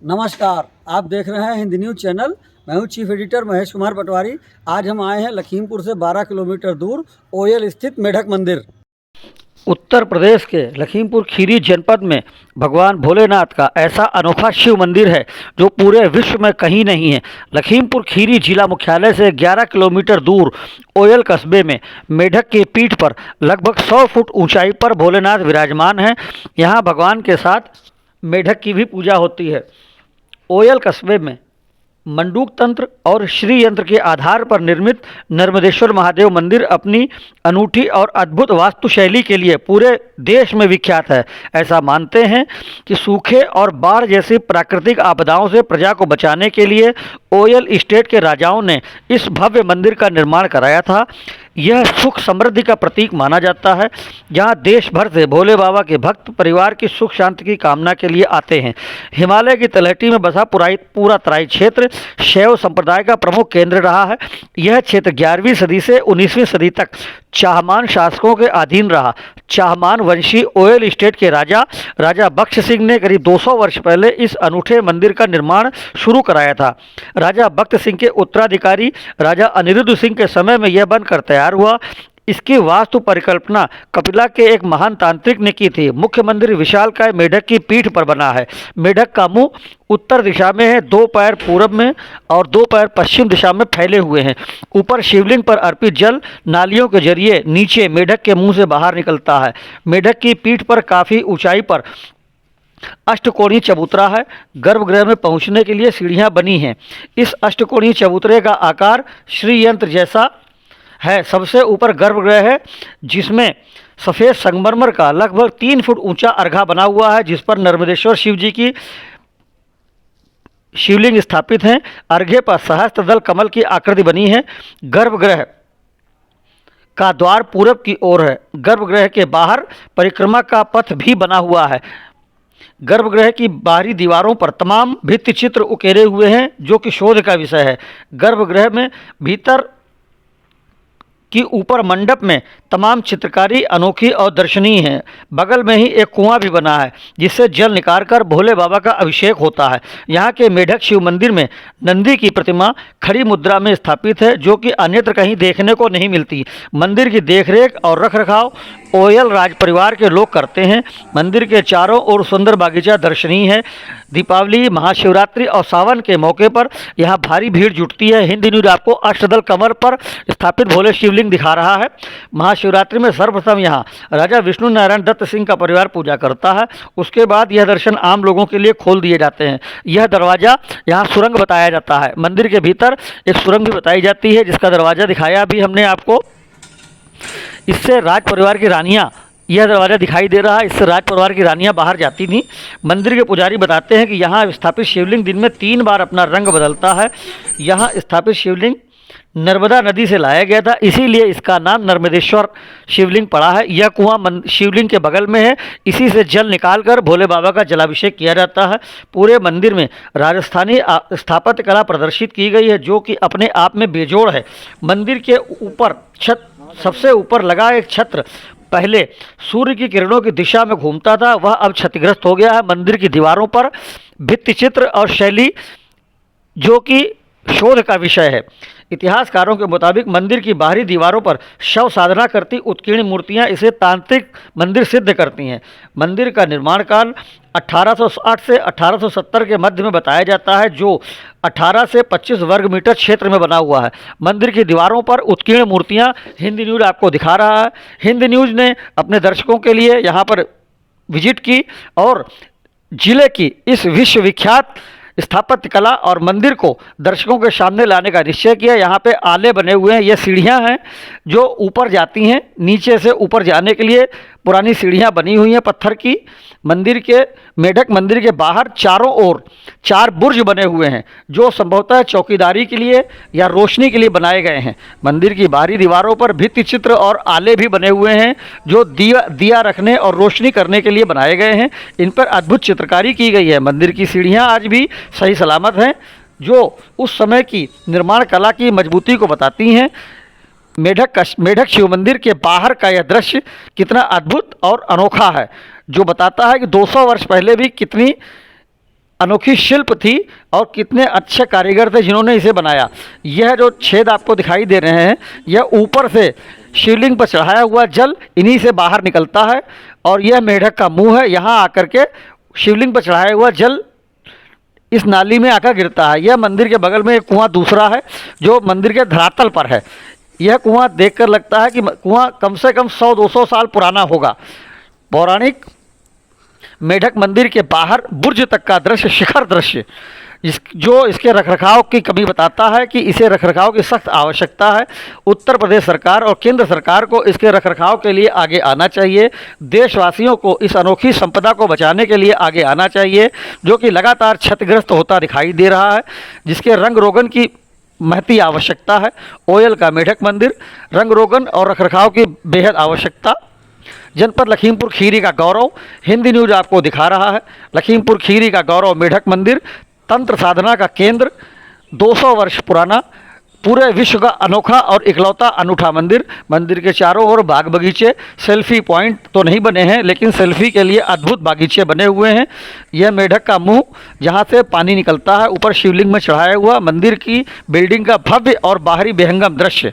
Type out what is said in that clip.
नमस्कार, आप देख रहे हैं हिंदी न्यूज़ चैनल। मैं हूं चीफ एडिटर महेश कुमार पटवारी। आज हम आए हैं लखीमपुर से 12 किलोमीटर दूर ओयल स्थित मेढक मंदिर। उत्तर प्रदेश के लखीमपुर खीरी जनपद में भगवान भोलेनाथ का ऐसा अनोखा शिव मंदिर है जो पूरे विश्व में कहीं नहीं है। लखीमपुर खीरी जिला मुख्यालय से 11 किलोमीटर दूर ओयल कस्बे में मेढक की पीठ पर लगभग 100 फुट ऊंचाई पर भोलेनाथ विराजमान हैं। यहाँ भगवान के साथ मेढक की भी पूजा होती है। ओयल कस्बे में मंडूक तंत्र और श्री यंत्र के आधार पर निर्मित नर्मदेश्वर महादेव मंदिर अपनी अनूठी और अद्भुत वास्तुशैली के लिए पूरे देश में विख्यात है। ऐसा मानते हैं कि सूखे और बाढ़ जैसी प्राकृतिक आपदाओं से प्रजा को बचाने के लिए ओयल स्टेट के राजाओं ने इस भव्य मंदिर का निर्माण कराया था। यह सुख समृद्धि का प्रतीक माना जाता है, जहां देश भर से भोले बाबा के भक्त परिवार की सुख शांति की कामना के लिए आते हैं। हिमालय की तलहटी में बसा पूरा तराई क्षेत्र शैव संप्रदाय का प्रमुख केंद्र रहा है। यह क्षेत्र 11वीं सदी से 19वीं सदी तक चाहमान शासकों के अधीन रहा। चाहमान वंशी ओयल स्टेट के राजा बख्श सिंह ने करीब 200 वर्ष पहले इस अनूठे मंदिर का निर्माण शुरू कराया था। राजा बख्श सिंह के उत्तराधिकारी राजा अनिरुद्ध सिंह के समय में यह बनकर तैयार हुआ। इसकी वास्तु परिकल्पना कपिला के एक महान तांत्रिक ने की थी। मुख्य मंदिर विशालकाय मेढक की पीठ पर बना है। मेढक का मुंह उत्तर दिशा में है, 2 पैर पूरब में और 2 पैर पश्चिम दिशा में फैले हुए हैं। ऊपर शिवलिंग पर अर्पित जल नालियों के जरिए नीचे मेढक के मुंह से बाहर निकलता है। मेढक की पीठ पर काफ़ी ऊंचाई पर अष्टकोणीय चबूतरा है। गर्भगृह में पहुंचने के लिए सीढ़ियां बनी हैं। इस अष्टकोणीय चबूतरे का आकार श्री यंत्र जैसा है। सबसे ऊपर गर्भगृह है, जिसमें सफ़ेद संगमरमर का लगभग 3 फुट ऊंचा अर्घा बना हुआ है, जिस पर नर्मदेश्वर शिव जी की शिवलिंग स्थापित हैं। अर्घे पर सहस्त्रदल कमल की आकृति बनी है। गर्भगृह का द्वार पूरब की ओर है। गर्भगृह के बाहर परिक्रमा का पथ भी बना हुआ है। गर्भगृह की बाहरी दीवारों पर तमाम भित्ति चित्र उकेरे हुए हैं, जो कि शोध का विषय है। गर्भगृह में भीतर कि ऊपर मंडप में तमाम चित्रकारी अनोखी और दर्शनीय है। बगल में ही एक कुआं भी बना है, जिससे जल निकालकर भोले बाबा का अभिषेक होता है। यहाँ के मेढक शिव मंदिर में नंदी की प्रतिमा खड़ी मुद्रा में स्थापित है, जो कि अन्यत्र कहीं देखने को नहीं मिलती। मंदिर की देखरेख और रखरखाव ओयल राज परिवार के लोग करते हैं। मंदिर के चारों ओर सुंदर बागीचा दर्शनीय है। दीपावली, महाशिवरात्रि और सावन के मौके पर यहाँ भारी भीड़ जुटती है। हिंदी न्यूज़ आपको अष्टदल कमर पर स्थापित भोले शिवलिंग दिखा रहा है। महाशिवरात्रि में सर्वप्रथम यहाँ राजा विष्णु नारायण दत्त सिंह का परिवार पूजा करता है। उसके बाद यह दर्शन आम लोगों के लिए खोल दिए जाते हैं। यह दरवाज़ा यहाँ सुरंग बताया जाता है। मंदिर के भीतर एक सुरंग भी बताई जाती है, जिसका दरवाज़ा दिखाया अभी हमने आपको। इससे राज परिवार की रानियाँ, यह दरवाज़ा दिखाई दे रहा है, इससे राज परिवार की रानियाँ बाहर जाती थीं। मंदिर के पुजारी बताते हैं कि यहाँ स्थापित शिवलिंग दिन में 3 बार अपना रंग बदलता है। यहाँ स्थापित शिवलिंग नर्मदा नदी से लाया गया था, इसीलिए इसका नाम नर्मदेश्वर शिवलिंग पड़ा है। यह कुआं शिवलिंग के बगल में है। इसी से जल निकालकर भोले बाबा का जलाभिषेक किया जाता है। पूरे मंदिर में राजस्थानी स्थापत्य कला प्रदर्शित की गई है, जो कि अपने आप में बेजोड़ है। मंदिर के ऊपर सबसे ऊपर लगा एक छत्र पहले सूर्य की किरणों की दिशा में घूमता था, वह अब क्षतिग्रस्त हो गया है। मंदिर की दीवारों पर भित्ति चित्र और शैली, जो कि शोध का विषय है। इतिहासकारों के मुताबिक मंदिर की बाहरी दीवारों पर शव साधना करती उत्कीर्ण मूर्तियां इसे तांत्रिक मंदिर सिद्ध करती हैं। मंदिर का निर्माण काल 1860 से 1870 के मध्य में बताया जाता है, जो 18 से 25 वर्ग मीटर क्षेत्र में बना हुआ है। मंदिर की दीवारों पर उत्कीर्ण मूर्तियां हिंदी न्यूज़ आपको दिखा रहा है। हिंदी न्यूज़ ने अपने दर्शकों के लिए यहाँ पर विजिट की और जिले की इस विश्वविख्यात स्थापत्य कला और मंदिर को दर्शकों के सामने लाने का निश्चय किया। यहाँ पे आले बने हुए हैं, ये सीढ़ियाँ हैं जो ऊपर जाती हैं। नीचे से ऊपर जाने के लिए पुरानी सीढ़ियाँ बनी हुई हैं पत्थर की। मंदिर के मेढक मंदिर के बाहर चारों ओर 4 बुर्ज बने हुए हैं, जो संभवतः चौकीदारी के लिए या रोशनी के लिए बनाए गए हैं। मंदिर की बाहरी दीवारों पर भित्ति चित्र और आले भी बने हुए हैं, जो दिया रखने और रोशनी करने के लिए बनाए गए हैं। इन पर अद्भुत चित्रकारी की गई है। मंदिर की सीढ़ियाँ आज भी सही सलामत हैं, जो उस समय की निर्माण कला की मजबूती को बताती हैं। मेढक शिव मंदिर के बाहर का यह दृश्य कितना अद्भुत और अनोखा है, जो बताता है कि 200 वर्ष पहले भी कितनी अनोखी शिल्प थी और कितने अच्छे कारीगर थे जिन्होंने इसे बनाया। यह जो छेद आपको दिखाई दे रहे हैं, यह ऊपर से शिवलिंग पर चढ़ाया हुआ जल इन्हीं से बाहर निकलता है और यह मेढक का मुंह है। यहाँ आकर के शिवलिंग पर चढ़ाया हुआ जल इस नाली में आकर गिरता है। यह मंदिर के बगल में एक कुआं दूसरा है जो मंदिर के धरातल पर है। यह कुआं देखकर लगता है कि कुआं कम से कम 100-200 साल पुराना होगा। पौराणिक मेढक मंदिर के बाहर बुर्ज तक का दृश्य, शिखर दृश्य, जो इसके रखरखाव की कमी बताता है कि इसे रखरखाव की सख्त आवश्यकता है। उत्तर प्रदेश सरकार और केंद्र सरकार को इसके रखरखाव के लिए आगे आना चाहिए। देशवासियों को इस अनोखी संपदा को बचाने के लिए आगे आना चाहिए, जो कि लगातार क्षतिग्रस्त होता दिखाई दे रहा है, जिसके रंग रोगन की महती आवश्यकता है। ओयल का मेढक मंदिर, रंग रोगन और रखरखाव की बेहद आवश्यकता। जनपद लखीमपुर खीरी का गौरव, हिंदी न्यूज़ आपको दिखा रहा है। लखीमपुर खीरी का गौरव मेढक मंदिर, तंत्र साधना का केंद्र, 200 वर्ष पुराना, पूरे विश्व का अनोखा और इकलौता अनूठा मंदिर। मंदिर के चारों ओर बाग बगीचे, सेल्फी पॉइंट तो नहीं बने हैं, लेकिन सेल्फी के लिए अद्भुत बागीचे बने हुए हैं। यह मेढक का मुंह जहाँ से पानी निकलता है, ऊपर शिवलिंग में चढ़ाया हुआ मंदिर की बिल्डिंग का भव्य और बाहरी विहंगम दृश्य।